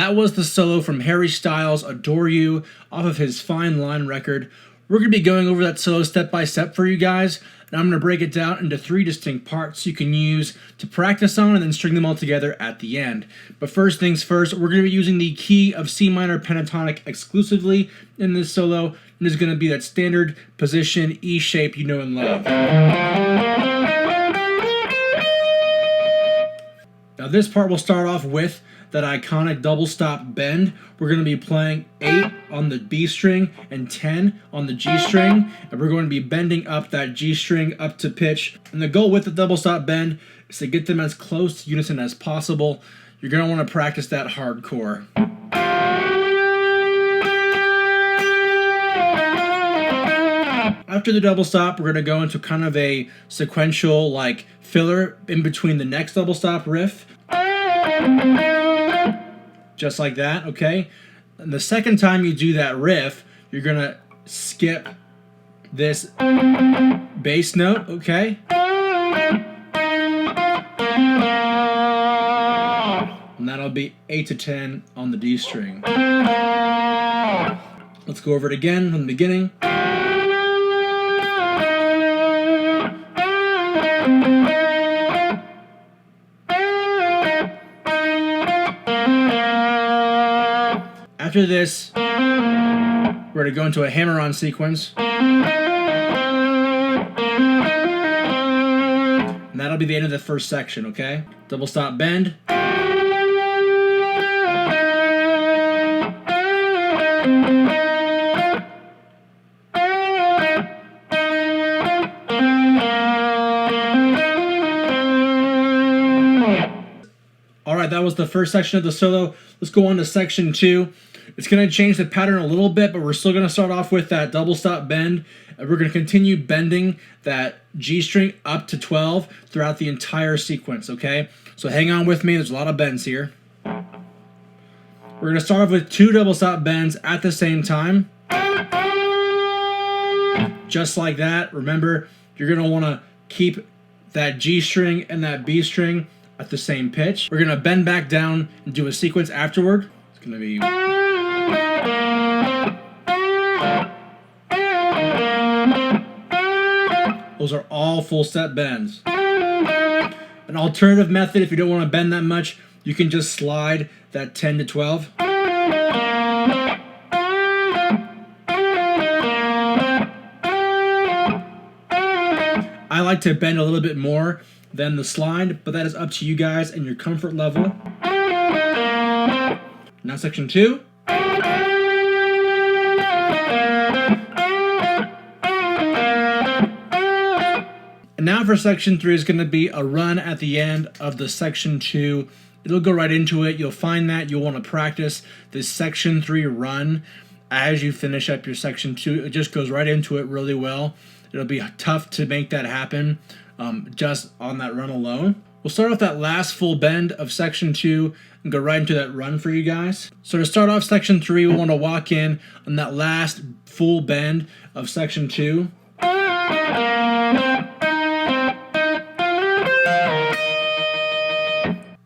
that was the solo from Harry Styles' Adore You off of his Fine Line record. We're going to be going over that solo step by step for you guys, and I'm going to break it down into 3 distinct parts you can use to practice on and then string them all together at the end. But first things first, we're going to be using the key of C minor pentatonic exclusively in this solo, and it's going to be that standard position E shape you know and love. Now this part will start off with that iconic double stop bend. We're going to be playing 8 on the B string and 10 on the G string, and we're going to be bending up that G string up to pitch. And the goal with the double stop bend is to get them as close to unison as possible. You're going to want to practice that hardcore. After the double stop, we're going to go into kind of a sequential like filler in between the next double stop riff. Just like that, okay? And the second time you do that riff, you're going to skip this bass note, okay? And that'll be 8 to 10 on the D string. Let's go over it again from the beginning. After this, we're going to go into a hammer-on sequence. And that'll be the end of the first section, okay? Double stop bend. Alright, that was the first section of the solo. Let's go on to section 2. It's going to change the pattern a little bit, but we're still going to start off with that double stop bend. And we're going to continue bending that G string up to 12 throughout the entire sequence, okay? So hang on with me. There's a lot of bends here. We're going to start off with 2 double stop bends at the same time. Just like that. Remember, you're going to want to keep that G string and that B string at the same pitch. We're going to bend back down and do a sequence afterward. It's going to be... Those are all full step bends. An alternative method, if you don't want to bend that much, you can just slide that 10 to 12. I like to bend a little bit more than the slide, but that is up to you guys and your comfort level. Now section 2. And now for section 3 is going to be a run at the end of the section 2. It'll go right into it. You'll find that you'll want to practice this section 3 run as you finish up your section 2. It just goes right into it really well. It'll be tough to make that happen just on that run alone. We'll start off that last full bend of section 2 and go right into that run for you guys. So to start off section 3, we want to walk in on that last full bend of section 2.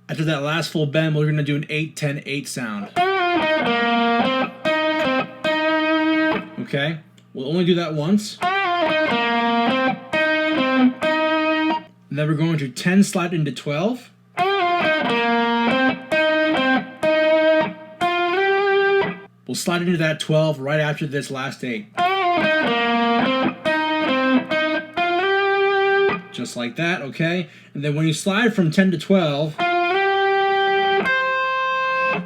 After that last full bend, we're going to do an 8-10-8 sound. Okay? We'll only do that once. And then we're going to 10 slide into 12. We'll slide into that 12 right after this last 8. Just like that, okay? And then when you slide from 10 to 12,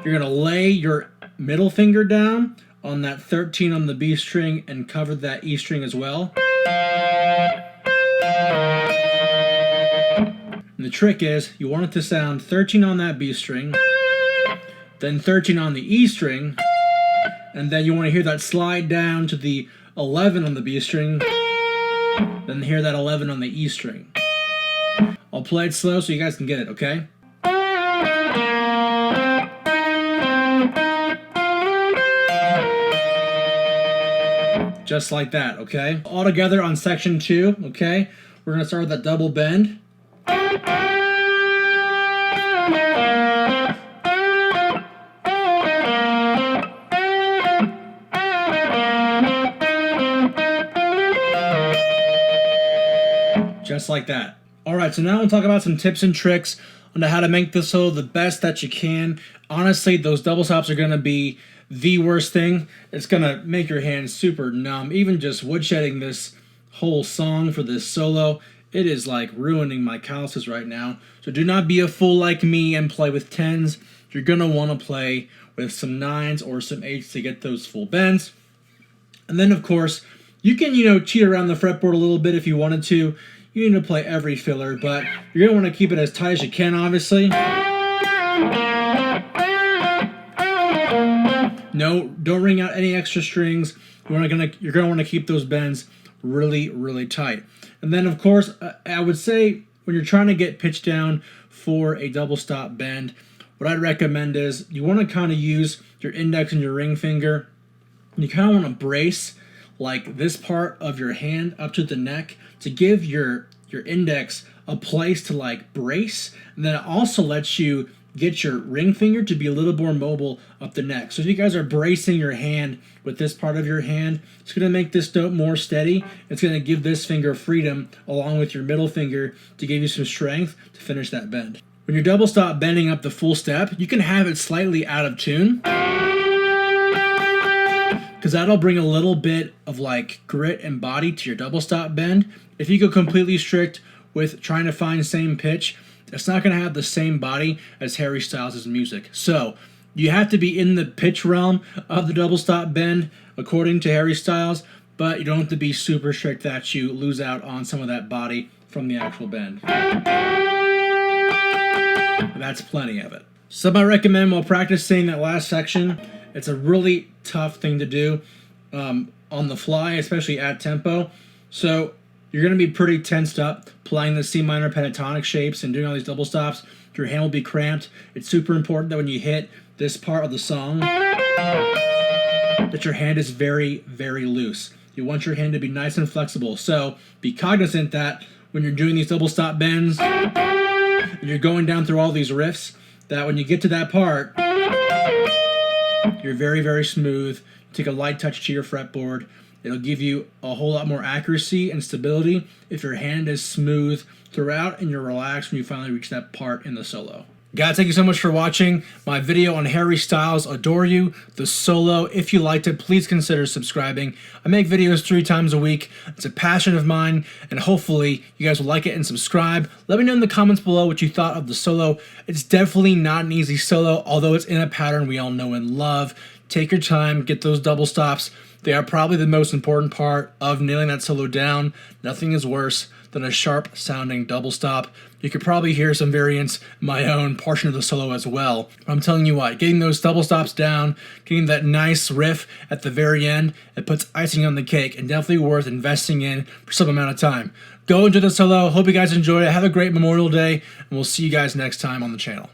you're going to lay your middle finger down on that 13 on the B string and cover that E string as well. And the trick is you want it to sound 13 on that B string, then 13 on the E string, and then you want to hear that slide down to the 11 on the B string, then hear that 11 on the E string. I'll play it slow so you guys can get it, okay? Just like that, okay? All together on section 2, okay? We're going to start with that double bend. just like that. Alright, so now we'll talk about some tips and tricks on how to make this solo the best that you can. Honestly, those double stops are going to be the worst thing. It's going to make your hands super numb. Even just woodshedding this whole song for this solo, it is like ruining my calluses right now. So do not be a fool like me and play with 10s. You're going to want to play with some 9s or some 8s to get those full bends. And then, of course, you can, cheat around the fretboard a little bit if you wanted to. You need to play every filler, but you're going to want to keep it as tight as you can, obviously. No, don't ring out any extra strings. You're going to want to keep those bends really, really tight. And then, of course, I would say when you're trying to get pitch down for a double stop bend, what I'd recommend is you want to kind of use your index and your ring finger. You kind of want to brace like this part of your hand up to the neck to give your index a place to like brace, and then it also lets you get your ring finger to be a little more mobile up the neck. So if you guys are bracing your hand with this part of your hand, it's going to make this note more steady. It's going to give this finger freedom along with your middle finger to give you some strength to finish that bend. When you're double stop bending up the full step, you can have it slightly out of tune, because that'll bring a little bit of like grit and body to your double stop bend. If you go completely strict with trying to find same pitch, it's not going to have the same body as Harry Styles' music. So you have to be in the pitch realm of the double stop bend according to Harry Styles, but you don't have to be super strict that you lose out on some of that body from the actual bend. That's plenty of it. Some I recommend while practicing that last section. It's a really tough thing to do on the fly, especially at tempo. So you're going to be pretty tensed up playing the C minor pentatonic shapes and doing all these double stops. Your hand will be cramped. It's super important that when you hit this part of the song, that your hand is very, very loose. You want your hand to be nice and flexible. So be cognizant that when you're doing these double stop bends and you're going down through all these riffs, that when you get to that part, you're very, very smooth. Take a light touch to your fretboard. It'll give you a whole lot more accuracy and stability if your hand is smooth throughout and you're relaxed when you finally reach that part in the solo. Guys, thank you so much for watching my video on Harry Styles' Adore You, the solo. If you liked it, please consider subscribing. I make videos 3 times a week. It's a passion of mine, and hopefully you guys will like it and subscribe. Let me know in the comments below what you thought of the solo. It's definitely not an easy solo, although it's in a pattern we all know and love. Take your time, get those double stops. They are probably the most important part of nailing that solo down. Nothing is worse than a sharp sounding double stop. You could probably hear some variants in my own portion of the solo as well. But I'm telling you what, getting those double stops down, getting that nice riff at the very end, it puts icing on the cake, and definitely worth investing in for some amount of time. Go enjoy the solo. Hope you guys enjoyed it. Have a great Memorial Day, and we'll see you guys next time on the channel.